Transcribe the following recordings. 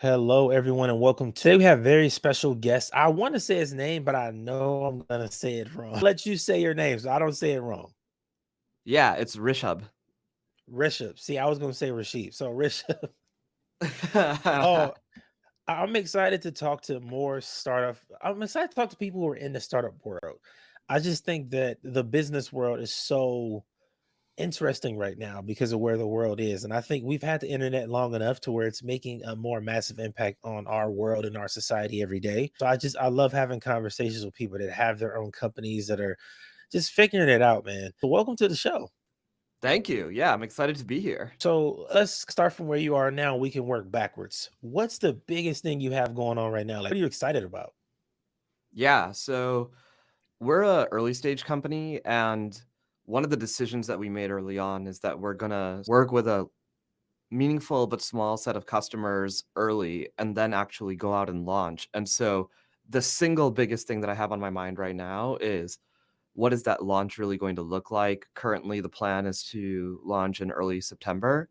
Hello, everyone, and welcome. Today we have very special guest. I want to say his name, but I know I'm gonna say it wrong. Let you say your name, so I don't say it wrong. Yeah, it's Rishabh. Rishabh. See, I was gonna say Rashid. So Rishabh. Oh, I'm excited to talk to more startup. I'm excited to talk to people who are in the startup world. I just think that the business world is so interesting right now because of where the world is. And I think we've had the internet long enough to where it's making a more massive impact on our world and our society every day. So I love having conversations with people that have their own companies that are just figuring it out, man. So welcome to the show. Thank you. Yeah, I'm excited to be here. So let's start from where you are now. We can work backwards. What's the biggest thing you have going on right now? Like, what are you excited about? Yeah, so we're a early stage company, and one of the decisions that we made early on is that we're gonna work with a meaningful but small set of customers early and then actually go out and launch. And so the single biggest thing that I have on my mind right now is what is that launch really going to look like? Currently, the plan is to launch in early September.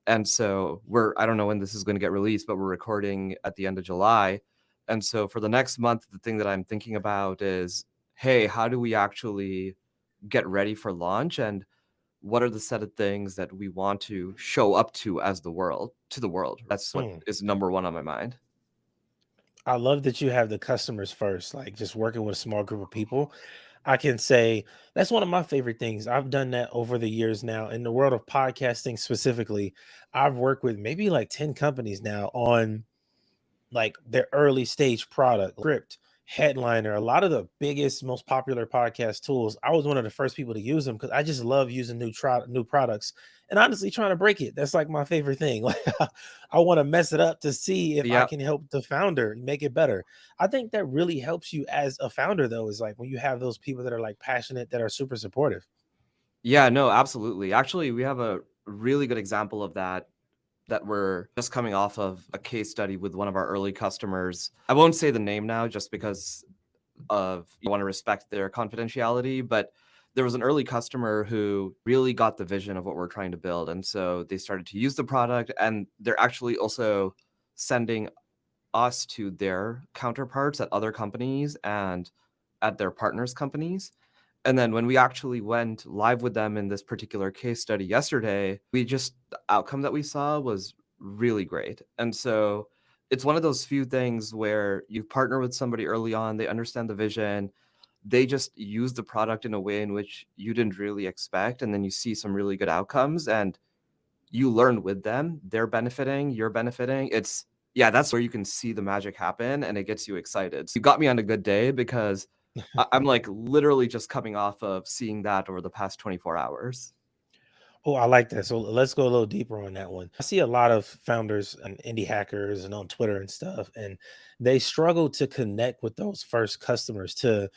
And so I don't know when this is going to get released, but we're recording at the end of July. And so for the next month, the thing that I'm thinking about is, hey, how do we actually get ready for launch? And what are the set of things that we want to show up to as to the world? That's what Hmm. is number one on my mind. I love that you have the customers first, like just working with a small group of people. I can say that's one of my favorite things. I've done that over the years now. In the world of podcasting specifically, I've worked with maybe like 10 companies now on like their early stage product, script, headliner, a lot of the biggest, most popular podcast tools. I was one of the first people to use them because I just love using new products and honestly trying to break it. That's like my favorite thing. Like I want to mess it up to see if I Yeah. can help the founder make it better. I think that really helps you as a founder, though, is like when you have those people that are like passionate, that are super supportive. Yeah, no, absolutely. Actually, we have a really good example of that we're just coming off of a case study with one of our early customers. I won't say the name now just because of you want to respect their confidentiality, but there was an early customer who really got the vision of what we're trying to build. And so they started to use the product, and they're actually also sending us to their counterparts at other companies and at their partners' companies. And then when we actually went live with them in this particular case study yesterday, the outcome that we saw was really great. And so it's one of those few things where you partner with somebody early on, they understand the vision, they just use the product in a way in which you didn't really expect. And then you see some really good outcomes and you learn with them. They're benefiting, you're benefiting. Yeah, that's where you can see the magic happen and it gets you excited. So you got me on a good day because I'm like literally just coming off of seeing that over the past 24 hours. Oh, I like that. So let's go a little deeper on that one. I see a lot of founders and indie hackers and on Twitter and stuff, and they struggle to connect with those first customers to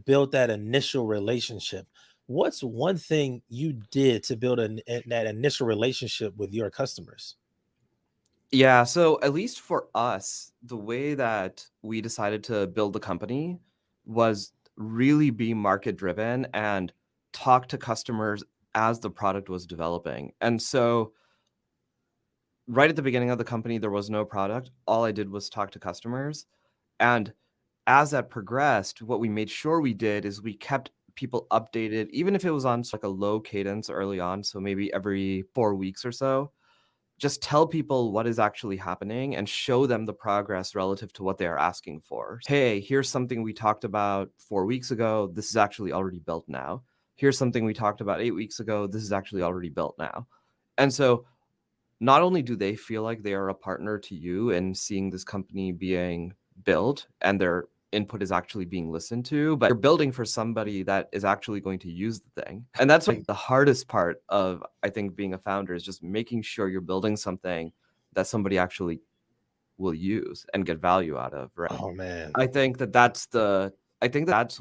build that initial relationship. What's one thing you did to build that initial relationship with your customers? Yeah, so at least for us, the way that we decided to build the company was really be market driven and talk to customers as the product was developing. And so right at the beginning of the company, there was no product. All I did was talk to customers. And as that progressed, what we made sure we did is we kept people updated, even if it was on like a low cadence early on. So maybe every 4 weeks or so, just tell people what is actually happening and show them the progress relative to what they are asking for. Hey, here's something we talked about 4 weeks ago. This is actually already built now. Here's something we talked about 8 weeks ago. This is actually already built now. And so not only do they feel like they are a partner to you and seeing this company being built and their input is actually being listened to, but you're building for somebody that is actually going to use the thing. And that's like the hardest part of, I think, being a founder is just making sure you're building something that somebody actually will use and get value out of, right? Oh man. I think that that's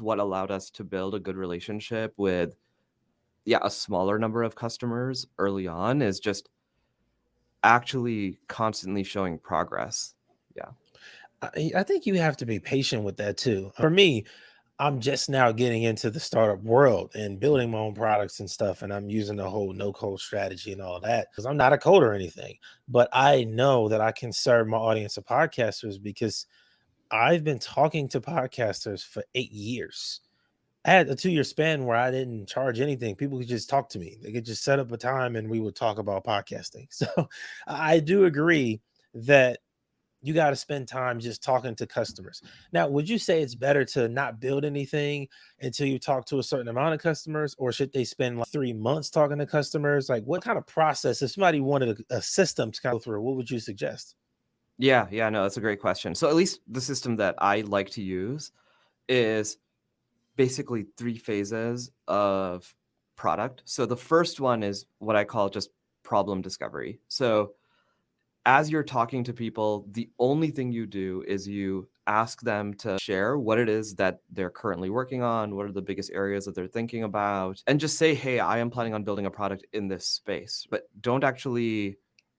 what allowed us to build a good relationship with, yeah, a smaller number of customers early on is just actually constantly showing progress. Yeah. I think you have to be patient with that too. For me, I'm just now getting into the startup world and building my own products and stuff. And I'm using the whole no code strategy and all that because I'm not a coder or anything. But I know that I can serve my audience of podcasters because I've been talking to podcasters for 8 years. I had a 2 year span where I didn't charge anything. People could just talk to me. They could just set up a time and we would talk about podcasting. So I do agree that you got to spend time just talking to customers. Now, would you say it's better to not build anything until you talk to a certain amount of customers, or should they spend like 3 months talking to customers? Like, what kind of process, if somebody wanted a system to kind of go through, what would you suggest? Yeah, no, that's a great question. So at least the system that I like to use is basically 3 phases of product. So the first one is what I call just problem discovery. So as you're talking to people, the only thing you do is you ask them to share what it is that they're currently working on, what are the biggest areas that they're thinking about, and just say, hey, I am planning on building a product in this space, but don't actually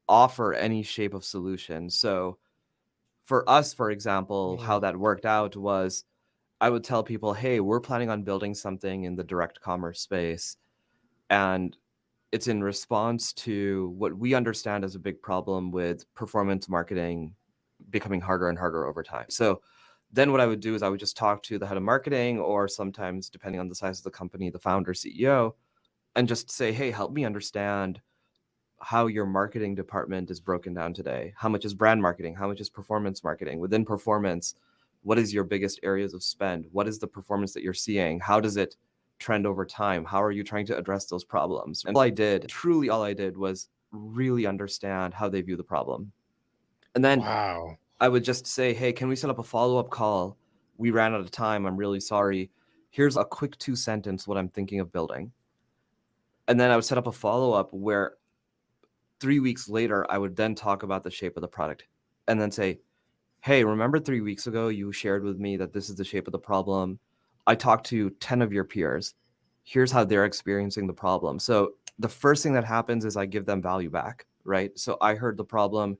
offer any shape of solution. So for us, for example, how Mm, that worked out was I would tell people, hey, we're planning on building something in the direct commerce space. And it's in response to what we understand as a big problem with performance marketing becoming harder and harder over time. So then what I would do is I would just talk to the head of marketing, or sometimes, depending on the size of the company, the founder, CEO, and just say, hey, help me understand how your marketing department is broken down today. How much is brand marketing? How much is performance marketing? Within performance, what is your biggest areas of spend? What is the performance that you're seeing? How does it trend over time? How are you trying to address those problems? And truly all I did was really understand how they view the problem. And then wow. I would just say, hey, can we set up a follow-up call? We ran out of time. I'm really sorry. Here's a quick 2 sentence what I'm thinking of building. And then I would set up a follow-up where 3 weeks later, I would then talk about the shape of the product and then say, hey, remember 3 weeks ago you shared with me that this is the shape of the problem? I talked to 10 of your peers. Here's how they're experiencing the problem. So the first thing that happens is I give them value back, right? So I heard the problem.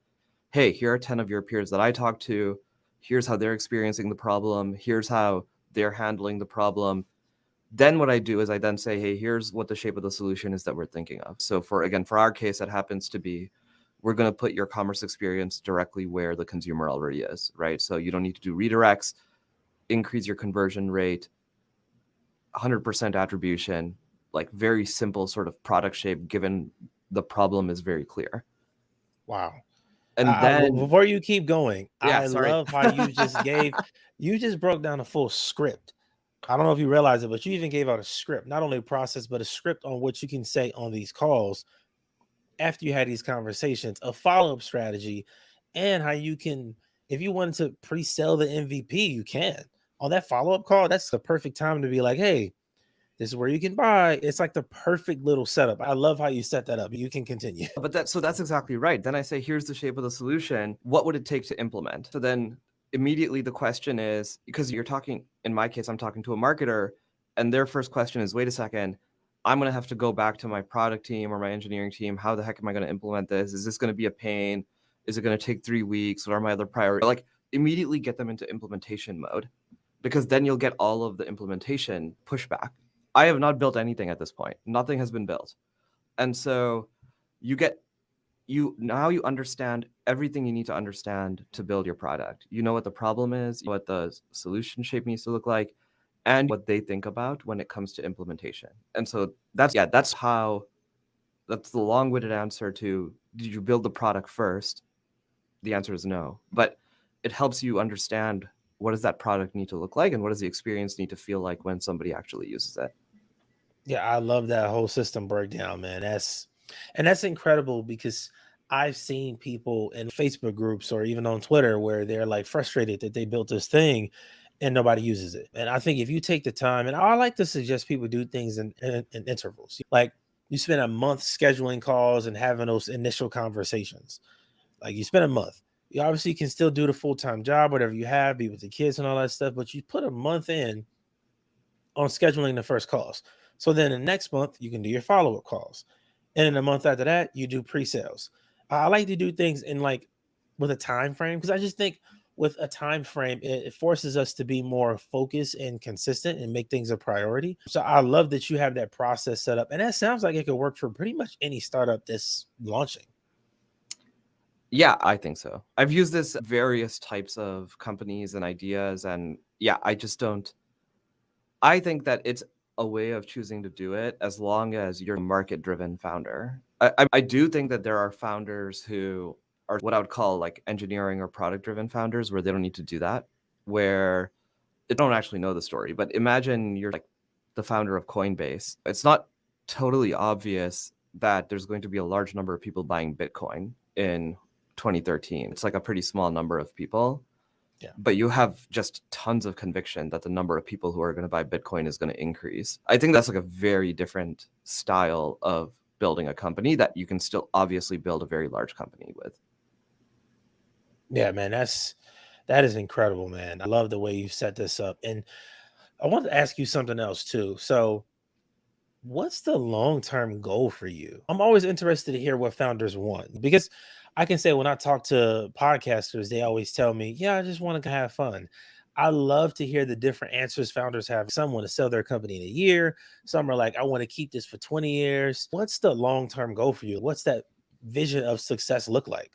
Hey, here are 10 of your peers that I talked to. Here's how they're experiencing the problem. Here's how they're handling the problem. Then what I do is I then say, hey, here's what the shape of the solution is that we're thinking of. So for our case, that happens to be, we're going to put your commerce experience directly where the consumer already is, right? So you don't need to do redirects, increase your conversion rate, 100% attribution, like very simple sort of product shape, given the problem is very clear. Wow. And then, Before you keep going, yeah, I sorry. love how you just broke down a full script. I don't know if you realize it, but you even gave out a script, not only a process, but a script on what you can say on these calls after you had these conversations, a follow up strategy, and how you can, if you wanted to pre sell the MVP, you can. On that follow up call, that's the perfect time to be like, hey, this is where you can buy. It's like the perfect little setup. I love how you set that up. You can continue. But that's exactly right. Then I say, here's the shape of the solution. What would it take to implement? So then immediately the question is, because you're talking, in my case, I'm talking to a marketer, and their first question is, wait a second, I'm going to have to go back to my product team or my engineering team. How the heck am I going to implement this? Is this going to be a pain? Is it going to take 3 weeks? What are my other priorities? Like, immediately get them into implementation mode, because then you'll get all of the implementation pushback. I have not built anything at this point. Nothing has been built. And so you get you understand everything you need to understand to build your product. You know what the problem is, what the solution shape needs to look like, and what they think about when it comes to implementation. And so that's the long-winded answer to, did you build the product first? The answer is no. But it helps you understand, what does that product need to look like, and what does the experience need to feel like when somebody actually uses it. Yeah, I love that whole system breakdown, man. That's incredible because I've seen people in Facebook groups or even on Twitter where they're like frustrated that they built this thing and nobody uses it. And I think if you take the time, and I like to suggest people do things in intervals, like you spend a month scheduling calls and having those initial conversations. Like you spend a month. You obviously can still do the full time job, whatever you have, be with the kids and all that stuff, but you put a month in on scheduling the first calls. So then the next month you can do your follow up calls, and in a month after that you do pre sales. I like to do things in like with a time frame because I just think with a time frame, it forces us to be more focused and consistent and make things a priority. So I love that you have that process set up. And that sounds like it could work for pretty much any startup that's launching. Yeah, I think so. I've used this various types of companies and ideas, and yeah, I just don't. I think that it's a way of choosing to do it as long as you're a market-driven founder. I do think that there are founders who are what I would call like engineering or product-driven founders, where they don't need to do that, where they don't actually know the story. But imagine you're like the founder of Coinbase. It's not totally obvious that there's going to be a large number of people buying Bitcoin in 2013. It's like a pretty small number of people, Yeah. but you have just tons of conviction that the number of people who are going to buy Bitcoin is going to increase. I think that's like a very different style of building a company that you can still obviously build a very large company with. Yeah, man, that is incredible, man. I love the way you set this up. And I want to ask you something else too. So what's the long-term goal for you? I'm always interested to hear what founders want because I can say when I talk to podcasters, they always tell me, "Yeah, I just want to have fun." I love to hear the different answers founders have. Some want to sell their company in a year. Some are like, "I want to keep this for 20 years." What's the long-term goal for you? What's that vision of success look like?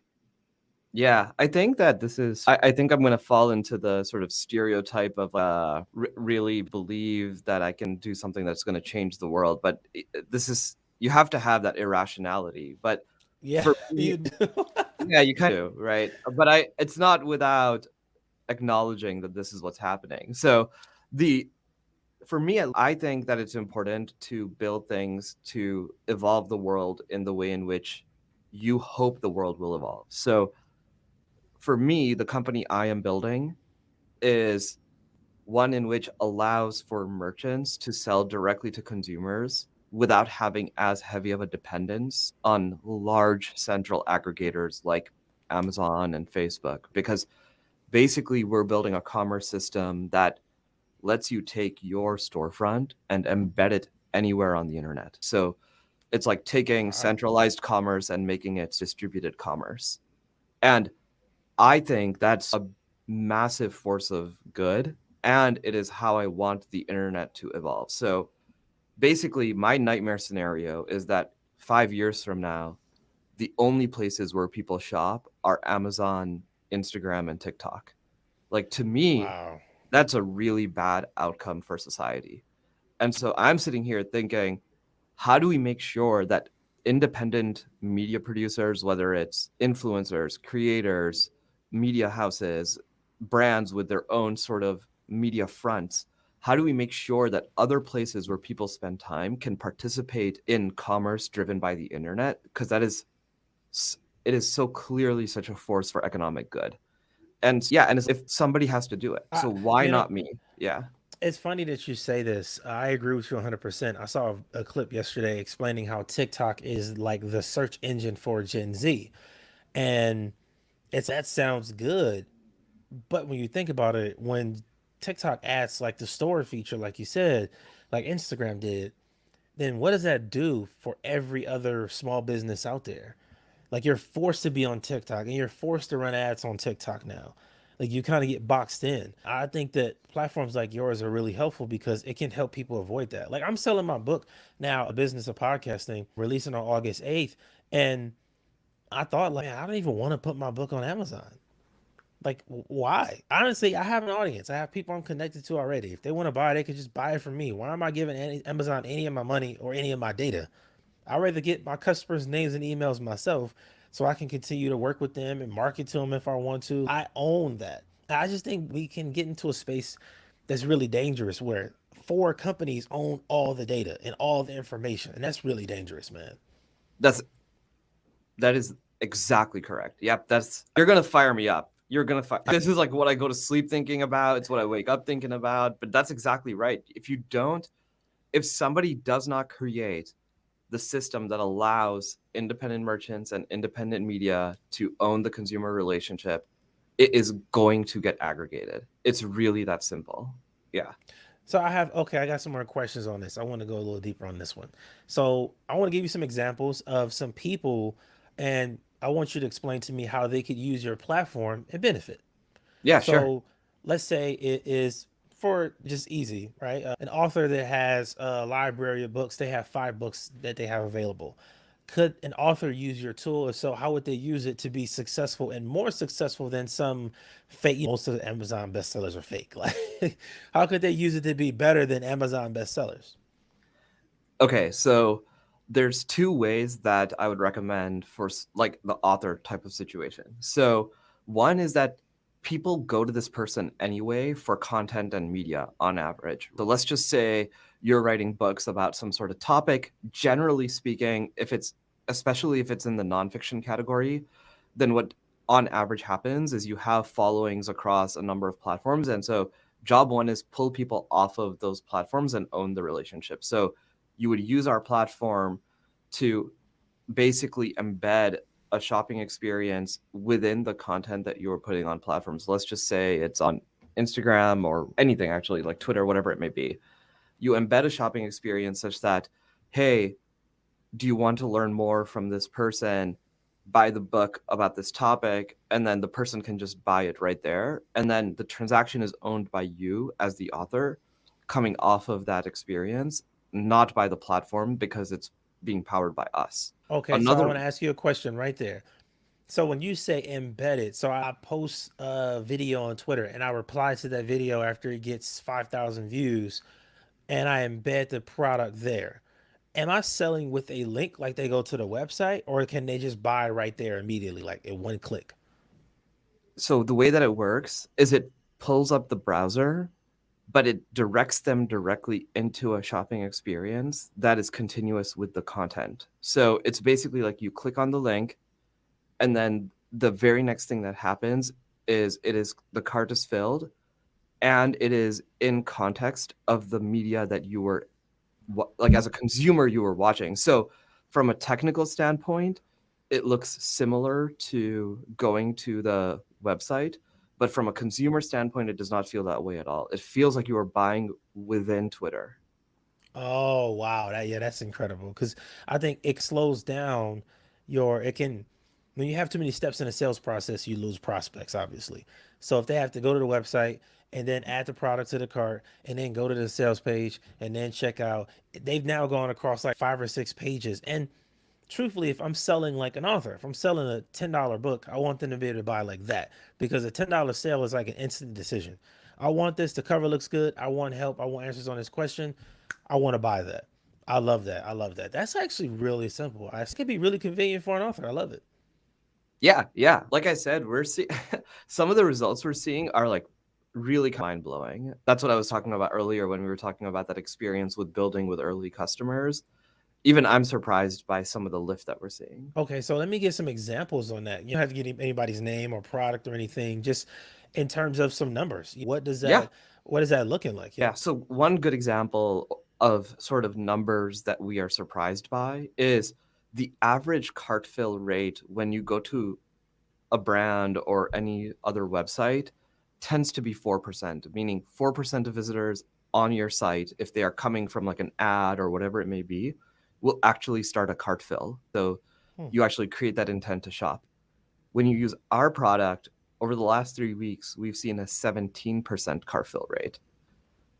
Yeah, I think that this is. I think I'm going to fall into the sort of stereotype of really believe that I can do something that's going to change the world. But this is, you have to have that irrationality. But Yeah, for me, you do. yeah, you kind of do, right? But it's not without acknowledging that this is what's happening. So the for me, I think that it's important to build things to evolve the world in the way in which you hope the world will evolve. So for me, the company I am building is one in which allows for merchants to sell directly to consumers without having as heavy of a dependence on large central aggregators like Amazon and Facebook. Because basically, we're building a commerce system that lets you take your storefront and embed it anywhere on the internet. So it's like taking Wow. centralized commerce and making it distributed commerce. And I think that's a massive force of good. And it is how I want the internet to evolve. So basically, my nightmare scenario is that 5 years from now, the only places where people shop are Amazon, Instagram, and TikTok. Like, to me, Wow. that's a really bad outcome for society. And so I'm sitting here thinking, how do we make sure that independent media producers, whether it's influencers, creators, media houses, brands with their own sort of media fronts, how do we make sure that other places where people spend time can participate in commerce driven by the internet? Because it is so clearly such a force for economic good. And yeah, and if somebody has to do it, I, so why you know, not me? Yeah. it's funny that you say this. I agree with you 100%. I saw a clip yesterday explaining how TikTok is like the search engine for Gen Z. And that sounds good. But when you think about it, when TikTok adds like the store feature, like you said, like Instagram did, then what does that do for every other small business out there? Like you're forced to be on TikTok and you're forced to run ads on TikTok now. Like you kind of get boxed in. I think that platforms like yours are really helpful because it can help people avoid that. Like I'm selling my book now, A Business of Podcasting, releasing on August 8th. And I thought like, man, I don't even want to put my book on Amazon. Like, why? Honestly, I have an audience. I have people I'm connected to already. If they want to buy it, they can just buy it from me. Why am I giving Amazon any of my money or any of my data? I'd rather get my customers' names and emails myself so I can continue to work with them and market to them if I want to. I own that. I just think we can get into a space that's really dangerous where four companies own all the data and all the information. And that's really dangerous, man. That's That is exactly correct. Yep, you're gonna fire me up. You're gonna fire. This is like what I go to sleep thinking about. It's what I wake up thinking about. But that's exactly right. If somebody does not create the system that allows independent merchants and independent media to own the consumer relationship, it is going to get aggregated. It's really that simple. Yeah. So I got some more questions on this. I want to go a little deeper on this one. So I want to give you some examples of some people, and I want you to explain to me how they could use your platform and benefit. Yeah, sure. So let's say it is for just easy, right? An author that has a library of books, they have 5 books that they have available. Could an author use your tool? If so, how would they use it to be successful and more successful than some fake? Most of the Amazon bestsellers are fake. Like, how could they use it to be better than Amazon bestsellers? Okay, so there's two ways that I would recommend for like the author type of situation. So one is that people go to this person anyway for content and media on average. So let's just say you're writing books about some sort of topic. Generally speaking, if it's especially if it's in the nonfiction category, then what on average happens is you have followings across a number of platforms. And so job one is pull people off of those platforms and own the relationship. So you would use our platform to basically embed a shopping experience within the content that you are putting on platforms. Let's just say it's on Instagram or anything, actually, like Twitter, whatever it may be. You embed a shopping experience such that, hey, do you want to learn more from this person? Buy the book about this topic, and then the person can just buy it right there. And then the transaction is owned by you as the author coming off of that experience, not by the platform because it's being powered by us. Okay, so I Another, want to ask you a question right there. So when you say embedded, so I post a video on Twitter and I reply to that video after it gets 5,000 views and I embed the product there. Am I selling with a link like they go to the website or can they just buy right there immediately, like in one click? so the way that it works is it pulls up the browser, but it directs them directly into a shopping experience that is continuous with the content. So it's basically like you click on the link, and then the very next thing that happens is it is the cart is filled and it is in context of the media that you were like as a consumer you were watching. So from a technical standpoint, it looks similar to going to the website, but from a consumer standpoint, it does not feel that way at all. It feels like you are buying within Twitter. Oh wow, that's incredible because I think it slows down it can when you have too many steps in a sales process, you lose prospects obviously. So if they have to go to the website and then add the product to the cart and then go to the sales page and then check out, they've now gone across like 5 or 6 pages. And truthfully, if I'm selling like an author, if I'm selling a $10 book, I want them to be able to buy like that because a $10 sale is like an instant decision. I want this, the cover looks good. I want help. I want answers on this question. I want to buy that. I love that. I love that. That's actually really simple. It could be really convenient for an author. I love it. Yeah, yeah. Like I said, we're seeing some of the results we're seeing are like really mind blowing. That's what I was talking about earlier when we were talking about that experience with building with early customers. Even I'm surprised by some of the lift that we're seeing. Okay, so let me get some examples on that. You don't have to get anybody's name or product or anything, just in terms of some numbers. Yeah, What is that looking like? yeah. So one good example of sort of numbers that we are surprised by is the average cart fill rate when you go to a brand or any other website tends to be 4%, meaning 4% of visitors on your site, if they are coming from like an ad or whatever it may be, will actually start a cart fill. So Hmm. you actually create that intent to shop. When you use our product, over the last 3 weeks, we've seen a 17% cart fill rate.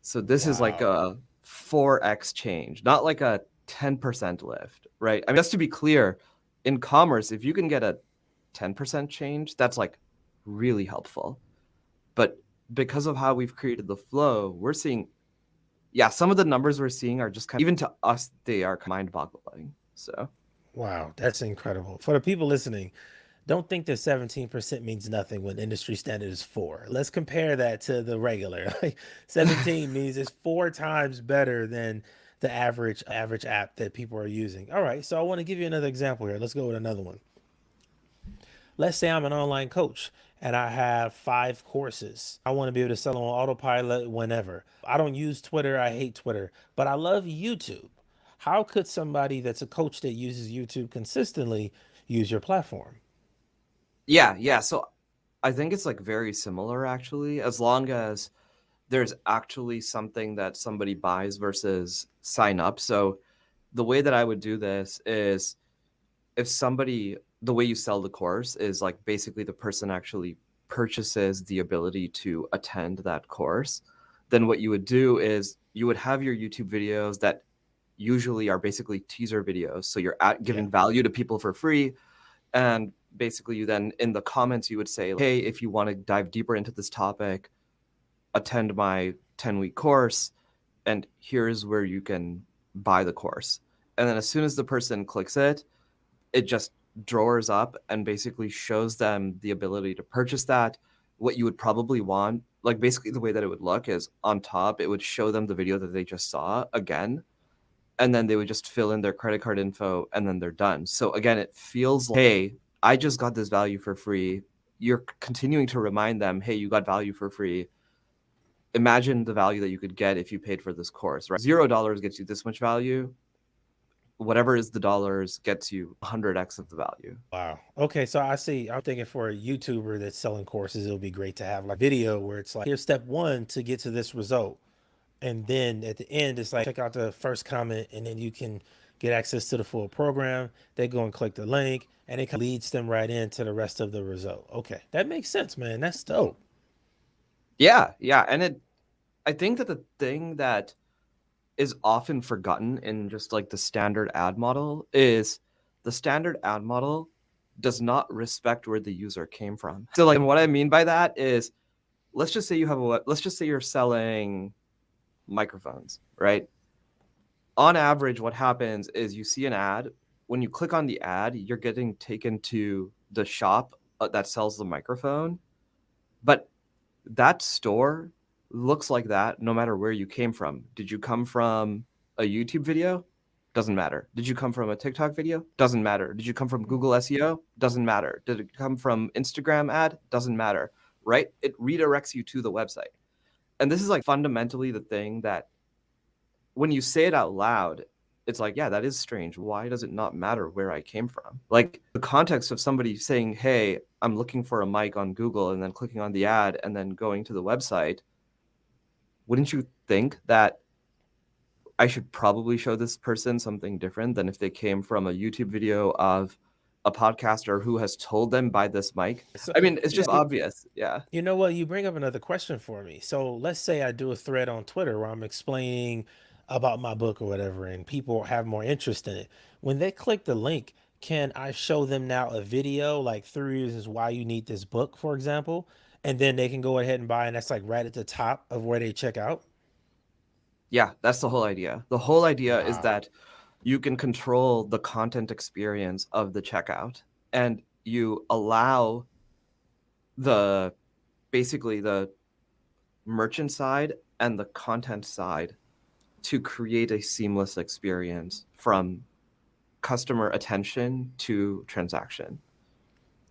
So this is like Wow. a 4x change, not like a 10% lift, right? I mean, just to be clear, in commerce, if you can get a 10% change, that's like really helpful. But because of how we've created the flow, we're seeing, yeah, some of the numbers we're seeing are just kind of, even to us, they are mind boggling. So, Wow, that's incredible. For the people listening, don't think that 17% means nothing when industry standard is 4. Let's compare that to the regular. Like 17 means it's 4 times better than the average app that people are using. All right, so I want to give you another example here. Let's go with another one. Let's say I'm an online coach and I have 5 courses. I want to be able to sell on autopilot whenever. I don't use Twitter. I hate Twitter, but I love YouTube. How could somebody that's a coach that uses YouTube consistently use your platform? yeah, yeah. So I think it's like very similar actually, as long as there's actually something that somebody buys versus sign up. So the way that I would do this is if somebody, the way you sell the course is like basically the person actually purchases the ability to attend that course, then what you would do is you would have your YouTube videos that usually are basically teaser videos. So you're Yeah. giving value to people for free. And basically, you then in the comments, you would say, hey, if you want to dive deeper into this topic, attend my 10-week course, and here's where you can buy the course. And then as soon as the person clicks it, it just drawers up and basically shows them the ability to purchase that. What you would probably want, like basically the way that it would look is on top, it would show them the video that they just saw again, and then they would just fill in their credit card info and then they're done. So again, it feels like, hey, I just got this value for free. You're continuing to remind them, hey, you got value for free. Imagine the value that you could get if you paid for this course, right? $0 gets you this much value. Whatever is the dollars gets you 100x of the value. Wow. Okay, so I see. I'm thinking for a YouTuber that's selling courses, it'll be great to have like video where it's like, here's step one to get to this result. And then at the end, it's like, check out the first comment, and then you can get access to the full program. They go and click the link, and it leads them right into the rest of the result. Okay, that makes sense, man. That's dope. Yeah, yeah. And I think that the thing that is often forgotten in just like the standard ad model is the standard ad model does not respect where the user came from. So like, and what I mean by that is, let's just say you're selling microphones, right? On average, what happens is you see an ad. When you click on the ad, you're getting taken to the shop that sells the microphone. But that store looks like that no matter where you came from. Did you come from a YouTube video? Doesn't matter. Did you come from a TikTok video? Doesn't matter. Did you come from Google SEO? Doesn't matter. Did it come from Instagram ad? Doesn't matter, right? It redirects you to the website. And this is like fundamentally the thing that when you say it out loud, it's like, yeah, that is strange. Why does it not matter where I came from? Like the context of somebody saying, hey, I'm looking for a mic on Google and then clicking on the ad and then going to the website. Wouldn't you think that I should probably show this person something different than if they came from a YouTube video of a podcaster who has told them buy this mic? So, I mean, it's yeah, just obvious. Yeah. you know what? You bring up another question for me. So let's say I do a thread on Twitter where I'm explaining about my book or whatever, and people have more interest in it. When they click the link, can I show them now a video like 3 reasons why you need this book, for example, and then they can go ahead and buy, and that's like right at the top of where they check out? Yeah, that's the whole idea. The whole idea is Wow. that you can control the content experience of the checkout, and you allow the basically the merchant side and the content side to create a seamless experience from customer attention to transaction.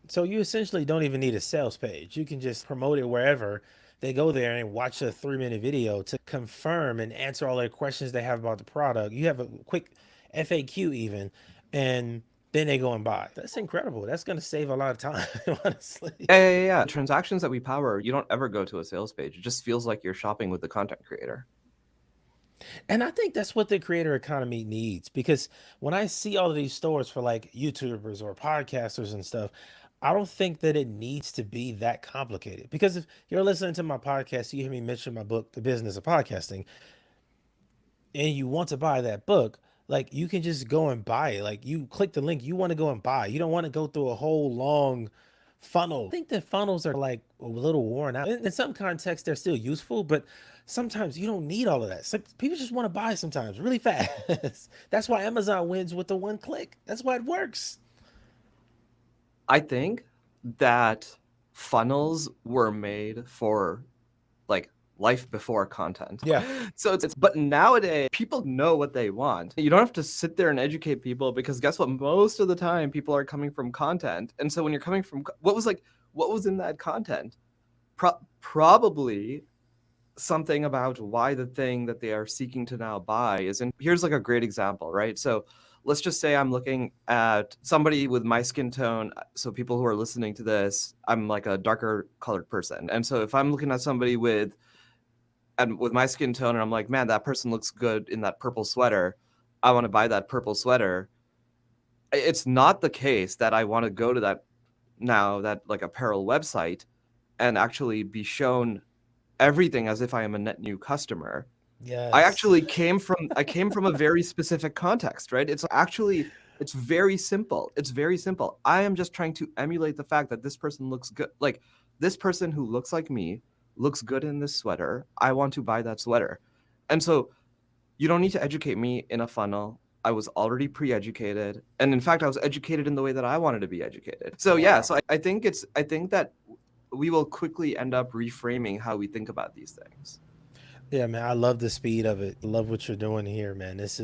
So you essentially don't even need a sales page. You can just promote it wherever they go there and watch a 3 minute video to confirm and answer all their questions they have about the product. You have a quick FAQ even, and then they go and buy. That's incredible. That's going to save a lot of time, honestly. Yeah. Transactions that we power, you don't ever go to a sales page. It just feels like you're shopping with the content creator. And I think that's what the creator economy needs, because when I see all of these stores for like YouTubers or podcasters and stuff, I don't think that it needs to be that complicated. Because if you're listening to my podcast, you hear me mention my book, The Business of Podcasting, and you want to buy that book, like you can just go and buy it. Like you click the link, you want to go and buy. You don't want to go through a whole long funnel. I think that funnels are like a little worn out. In some contexts, they're still useful, but sometimes you don't need all of that. Some people just want to buy sometimes really fast. That's why Amazon wins with the one click. That's why it works. I think that funnels were made for like life before content. Yeah. So it's but nowadays people know what they want. You don't have to sit there and educate people because guess what? Most of the time people are coming from content. And so when you're coming from what was in that content? Probably something about why the thing that they are seeking to now buy is in. Here's like a great example, right? So let's just say I'm looking at somebody with my skin tone. So people who are listening to this, I'm like a darker colored person. And so if I'm looking at somebody with my skin tone and I'm like, man, that person looks good in that purple sweater, I want to buy that purple sweater. It's not the case that I want to go to that like apparel website and actually be shown everything as if I am a net new customer. I Yes. actually came from a very specific context, right? It's very simple. It's very simple. I am just trying to emulate the fact that this person looks good. Like this person who looks like me looks good in this sweater. I want to buy that sweater. And so you don't need to educate me in a funnel. I was already pre-educated. And in fact, I was educated in the way that I wanted to be educated. So yeah, Wow. so I think that we will quickly end up reframing how we think about these things. Yeah, man, I love the speed of it. I love what you're doing here, man. It's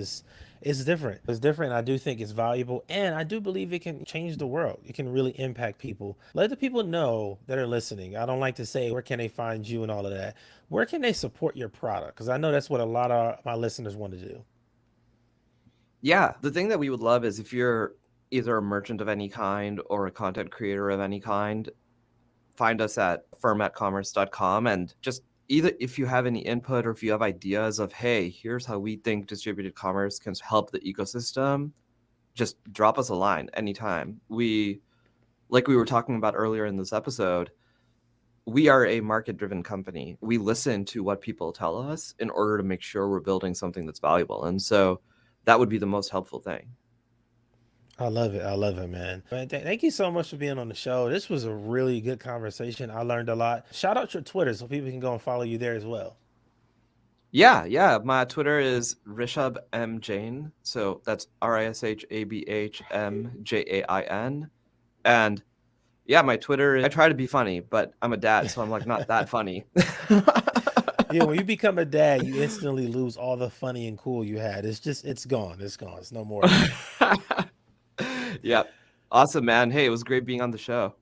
different. It's different. I do think it's valuable, and I do believe it can change the world. It can really impact people. Let the people know that are listening. I don't like to say where can they find you and all of that. Where can they support your product? Because I know that's what a lot of my listeners want to do. Yeah, the thing that we would love is if you're either a merchant of any kind or a content creator of any kind, find us at fermatcommerce.com and just either if you have any input or if you have ideas of, hey, here's how we think distributed commerce can help the ecosystem, just drop us a line anytime. Like we were talking about earlier in this episode, we are a market driven company. We listen to what people tell us in order to make sure we're building something that's valuable. And so that would be the most helpful thing. I love it. I love it, man. Man, thank you so much for being on the show. This was a really good conversation. I learned a lot. Shout out your Twitter so people can go and follow you there as well. Yeah, yeah. My Twitter is Rishabh M Jain. So that's RishabHMJain. And yeah, my Twitter is, I try to be funny, but I'm a dad, so I'm like not that funny. Yeah, when you become a dad, you instantly lose all the funny and cool you had. It's just, it's gone. It's gone. It's no more of that. Yeah. Awesome, man. Hey, it was great being on the show.